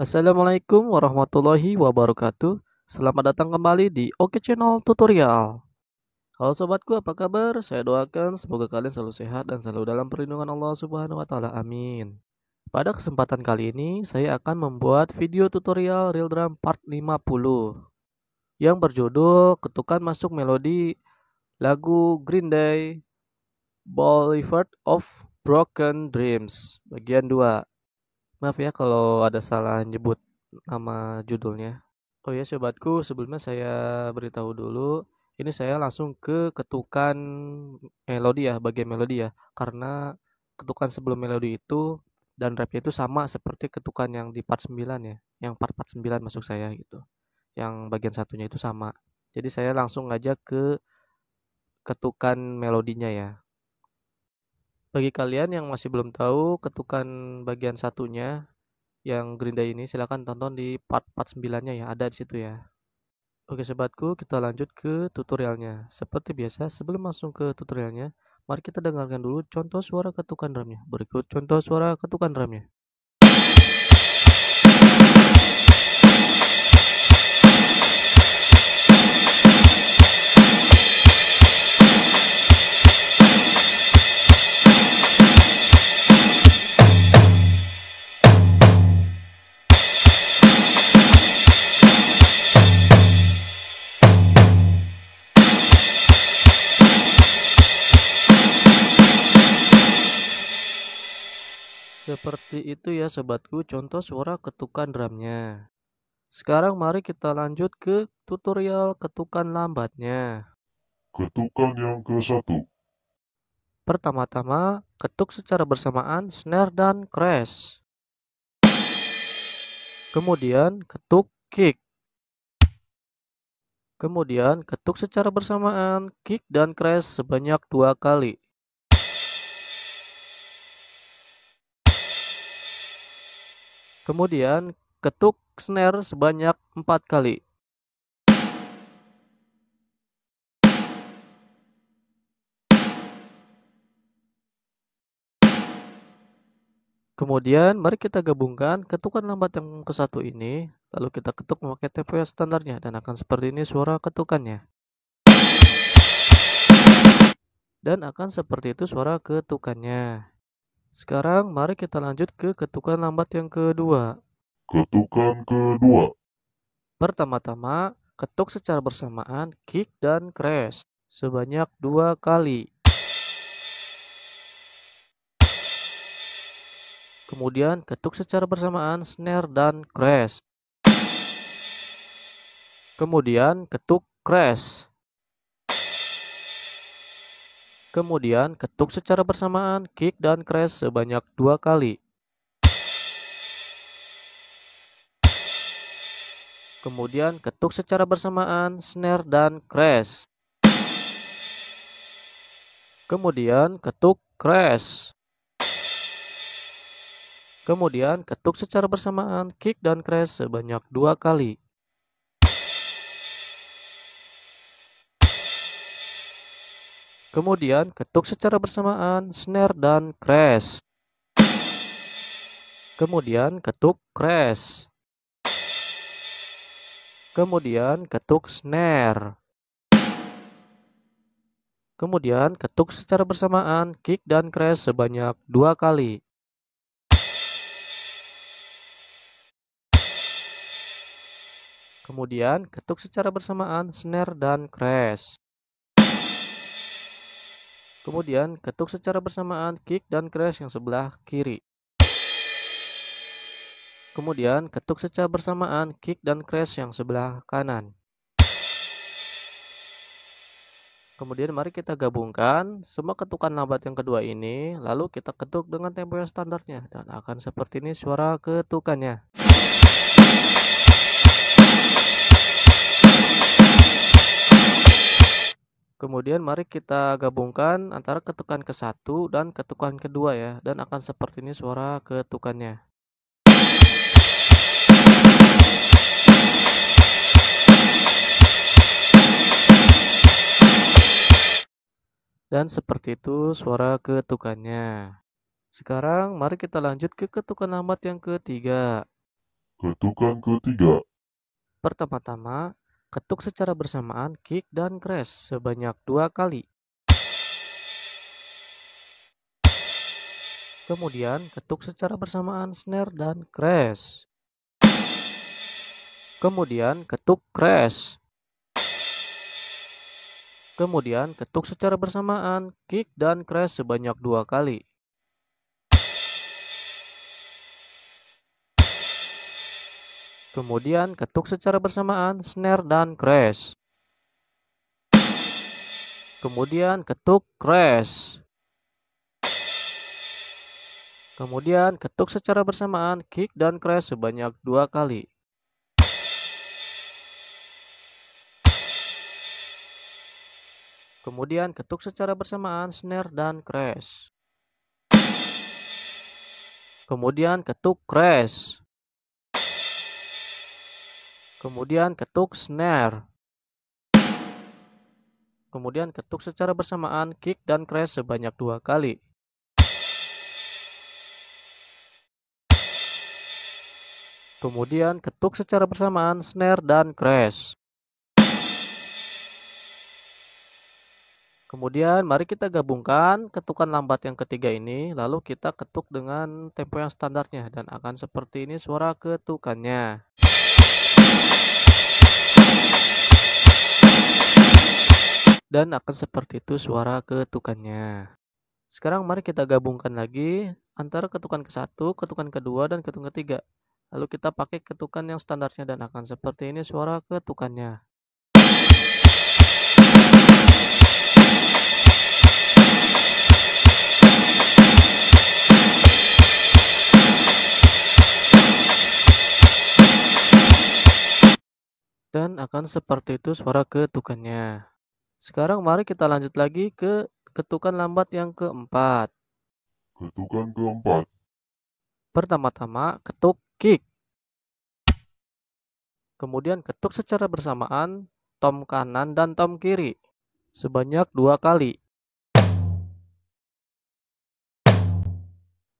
Assalamualaikum warahmatullahi wabarakatuh. Selamat datang kembali di Oke Channel Tutorial. Halo sobatku, apa kabar? Saya doakan semoga kalian selalu sehat dan selalu dalam perlindungan Allah Subhanahu wa taala. Amin. Pada kesempatan kali ini, saya akan membuat video tutorial Real Drum Part 50 yang berjudul Ketukan Masuk Melodi lagu Green Day Boulevard of Broken Dreams bagian 2. Maaf ya kalau ada salah nyebut nama judulnya. Oh ya sobatku, sebelumnya saya beritahu dulu, ini saya langsung ke ketukan melodi ya, bagian melodi ya. Karena ketukan sebelum melodi itu dan rapnya itu sama seperti ketukan yang di part 9 ya, yang part 9 masuk saya gitu. Yang bagian satunya itu sama. Jadi saya langsung aja ke ketukan melodinya ya. Bagi kalian yang masih belum tahu ketukan bagian satunya yang Green Day ini, silahkan tonton di part 9-nya ya, ada di situ ya. Oke sobatku, kita lanjut ke tutorialnya. Seperti biasa, sebelum masuk ke tutorialnya, mari kita dengarkan dulu contoh suara ketukan drumnya. Berikut contoh suara ketukan drumnya. Seperti itu ya sobatku, contoh suara ketukan drumnya. Sekarang mari kita lanjut ke tutorial ketukan lambatnya. Ketukan yang ke-1. Pertama-tama, ketuk secara bersamaan snare dan crash. Kemudian ketuk kick. Kemudian ketuk secara bersamaan kick dan crash sebanyak 2 kali. Kemudian ketuk snare sebanyak 4 kali. Kemudian mari kita gabungkan ketukan lambat yang ke-1 ini, lalu kita ketuk memakai tempo yang standarnya dan akan seperti ini suara ketukannya. Dan akan seperti itu suara ketukannya. Sekarang mari kita lanjut ke ketukan lambat yang kedua. Ketukan kedua. Pertama-tama, ketuk secara bersamaan kick dan crash sebanyak 2 kali. Kemudian ketuk secara bersamaan snare dan crash. Kemudian ketuk crash. Kemudian ketuk secara bersamaan kick dan crash sebanyak 2 kali. Kemudian ketuk secara bersamaan snare dan crash. Kemudian ketuk crash. Kemudian ketuk secara bersamaan kick dan crash sebanyak 2 kali. Kemudian ketuk secara bersamaan snare dan crash. Kemudian ketuk crash. Kemudian ketuk snare. Kemudian ketuk secara bersamaan kick dan crash sebanyak 2 kali. Kemudian ketuk secara bersamaan snare dan crash. Kemudian ketuk secara bersamaan kick dan crash yang sebelah kiri. Kemudian ketuk secara bersamaan kick dan crash yang sebelah kanan. Kemudian mari kita gabungkan semua ketukan lambat yang kedua ini, lalu kita ketuk dengan tempo yang standarnya dan akan seperti ini suara ketukannya. Kemudian mari kita gabungkan antara ketukan ke-1 dan ketukan kedua ya, dan akan seperti ini suara ketukannya. Dan seperti itu suara ketukannya. Sekarang mari kita lanjut ke ketukan lambat yang ketiga. Ketukan ketiga. Pertama-tama, ketuk secara bersamaan kick dan crash sebanyak 2 kali. Kemudian ketuk secara bersamaan snare dan crash. Kemudian ketuk crash. Kemudian ketuk secara bersamaan kick dan crash sebanyak 2 kali. Kemudian ketuk secara bersamaan snare dan crash. Kemudian ketuk crash. Kemudian ketuk secara bersamaan kick dan crash sebanyak 2 kali. Kemudian ketuk secara bersamaan snare dan crash. Kemudian ketuk crash. Kemudian ketuk snare. Kemudian ketuk secara bersamaan kick dan crash sebanyak 2 kali. Kemudian ketuk secara bersamaan snare dan crash. Kemudian mari kita gabungkan ketukan lambat yang ketiga ini, lalu kita ketuk dengan tempo yang standarnya dan akan seperti ini suara ketukannya. Dan akan seperti itu suara ketukannya. Sekarang mari kita gabungkan lagi antara ketukan ke-1, ketukan kedua, dan ketukan ketiga. Lalu kita pakai ketukan yang standarnya dan akan seperti ini suara ketukannya. Dan akan seperti itu suara ketukannya. Sekarang mari kita lanjut lagi ke ketukan lambat yang keempat. Ketukan keempat. Pertama-tama ketuk kick. Kemudian ketuk secara bersamaan tom kanan dan tom kiri sebanyak 2 kali.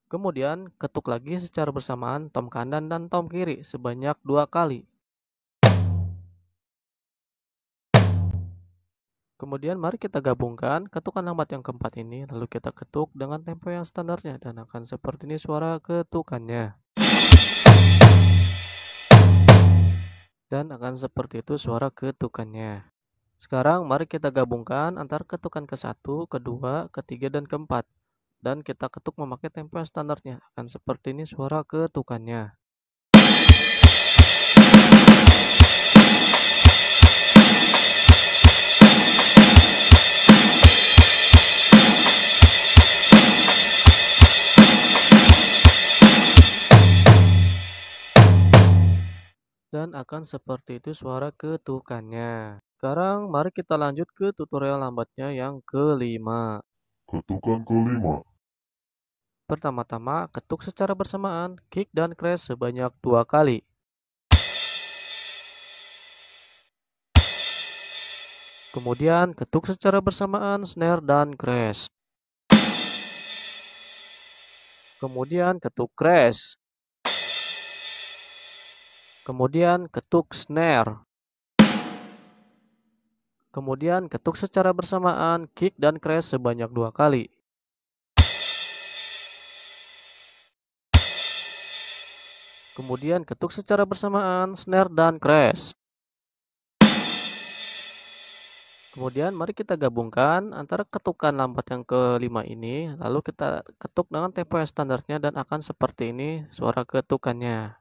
Kemudian ketuk lagi secara bersamaan tom kanan dan tom kiri sebanyak 2 kali. Kemudian mari kita gabungkan ketukan lambat yang keempat ini, lalu kita ketuk dengan tempo yang standarnya dan akan seperti ini suara ketukannya. Dan akan seperti itu suara ketukannya. Sekarang mari kita gabungkan antara ketukan ke-1, kedua, ketiga, dan keempat. Dan kita ketuk memakai tempo yang standarnya, akan seperti ini suara ketukannya. Dan akan seperti itu suara ketukannya. Sekarang mari kita lanjut ke tutorial lambatnya yang kelima. Ketukan kelima. Pertama-tama ketuk secara bersamaan kick dan crash sebanyak 2 kali. Kemudian ketuk secara bersamaan snare dan crash. Kemudian ketuk crash. Kemudian ketuk snare. Kemudian ketuk secara bersamaan kick dan crash sebanyak 2 kali. Kemudian ketuk secara bersamaan snare dan crash. Kemudian mari kita gabungkan antara ketukan lambat yang kelima ini, lalu kita ketuk dengan tempo yang standarnya dan akan seperti ini suara ketukannya.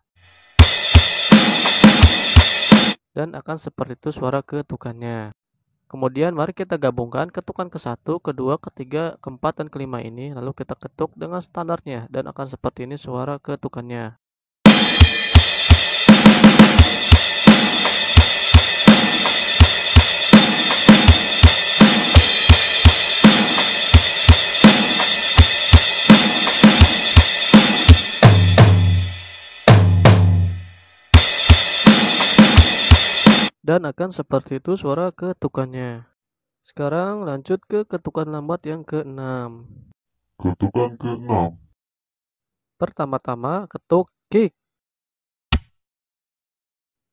Dan akan seperti itu suara ketukannya. Kemudian mari kita gabungkan ketukan ke-1, kedua, ketiga, keempat, dan kelima ini, lalu kita ketuk dengan standarnya dan akan seperti ini suara ketukannya. Dan akan seperti itu suara ketukannya. Sekarang lanjut ke ketukan lambat yang ke-6. Ketukan keenam. Pertama-tama ketuk kick.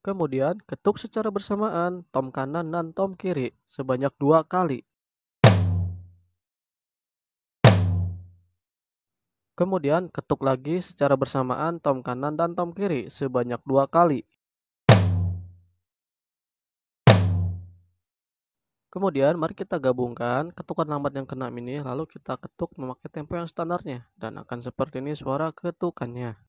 Kemudian ketuk secara bersamaan tom kanan dan tom kiri sebanyak 2 kali. Kemudian ketuk lagi secara bersamaan tom kanan dan tom kiri sebanyak 2 kali. Kemudian mari kita gabungkan ketukan lambat yang keenam ini lalu kita ketuk memakai tempo yang standarnya dan akan seperti ini suara ketukannya.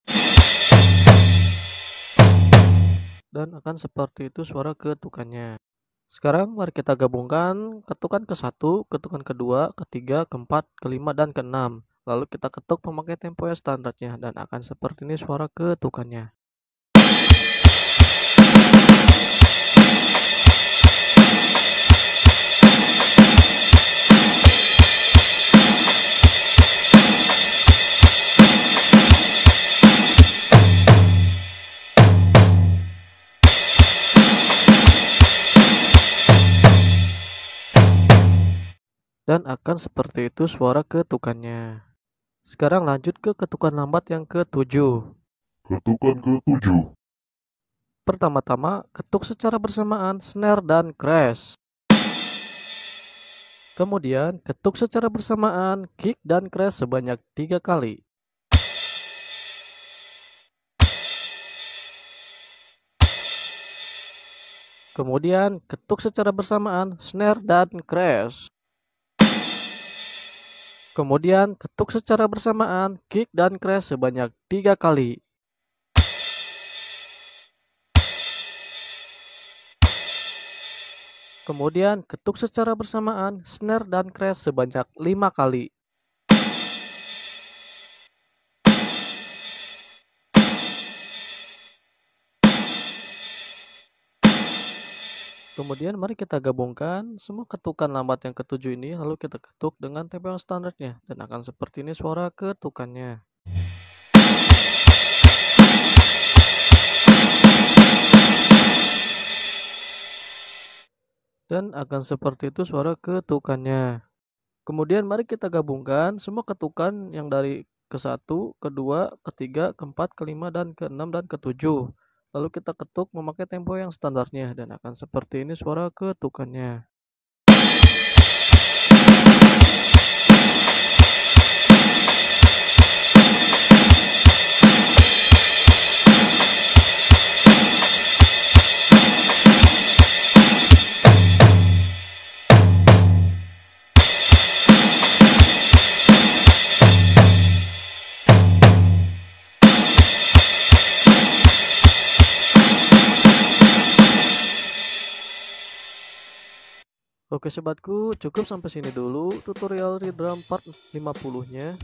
Dan akan seperti itu suara ketukannya. Sekarang mari kita gabungkan ketukan ke-1, ketukan kedua, ketiga, keempat, kelima, dan keenam. Lalu kita ketuk memakai tempo yang standarnya dan akan seperti ini suara ketukannya. Dan akan seperti itu suara ketukannya. Sekarang lanjut ke ketukan lambat yang ke-7. Ketukan ke-7. Pertama-tama ketuk secara bersamaan snare dan crash. Kemudian ketuk secara bersamaan kick dan crash sebanyak 3 kali. Kemudian ketuk secara bersamaan snare dan crash. Kemudian ketuk secara bersamaan kick dan crash sebanyak 3 kali. Kemudian ketuk secara bersamaan snare dan crash sebanyak 5 kali. Kemudian mari kita gabungkan semua ketukan lambat yang ke-7 ini lalu kita ketuk dengan tempo yang standarnya dan akan seperti ini suara ketukannya. Dan akan seperti itu suara ketukannya. Kemudian mari kita gabungkan semua ketukan yang dari ke-1, kedua, ketiga, keempat, kelima, dan ke-6 dan ke-7. Lalu kita ketuk memakai tempo yang standarnya dan akan seperti ini suara ketukannya. Oke sobatku, cukup sampai sini dulu tutorial Redrum part 50-nya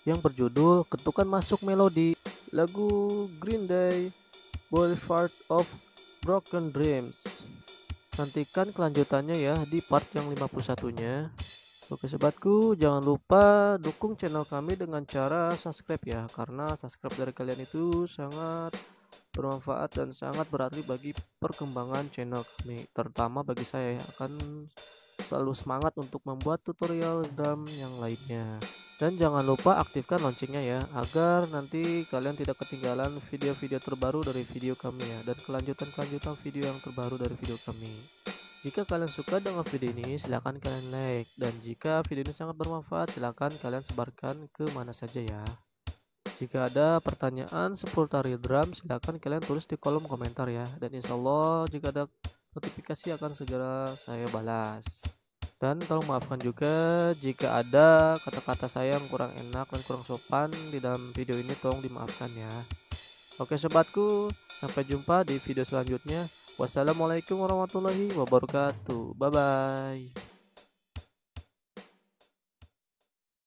yang berjudul Ketukan Masuk Melodi lagu Green Day Boulevard of Broken Dreams. Nantikan kelanjutannya ya di part yang 51-nya. Oke sobatku, jangan lupa dukung channel kami dengan cara subscribe ya, karena subscribe dari kalian itu sangat bermanfaat dan sangat berarti bagi perkembangan channel kami, terutama bagi saya yang akan selalu semangat untuk membuat tutorial drum yang lainnya. Dan jangan lupa aktifkan loncengnya ya, agar nanti kalian tidak ketinggalan video-video terbaru dari video kami ya, dan kelanjutan video yang terbaru dari video kami. Jika kalian suka dengan video ini, silahkan kalian like, dan jika video ini sangat bermanfaat, silahkan kalian sebarkan ke mana saja ya. Jika ada pertanyaan seputar drum, silahkan kalian tulis di kolom komentar ya, dan insya Allah jika ada notifikasi akan segera saya balas. Dan tolong maafkan juga jika ada kata-kata saya yang kurang enak dan kurang sopan di dalam video ini, tolong dimaafkan ya. Oke sobatku, sampai jumpa di video selanjutnya. Wassalamualaikum warahmatullahi wabarakatuh. Bye bye.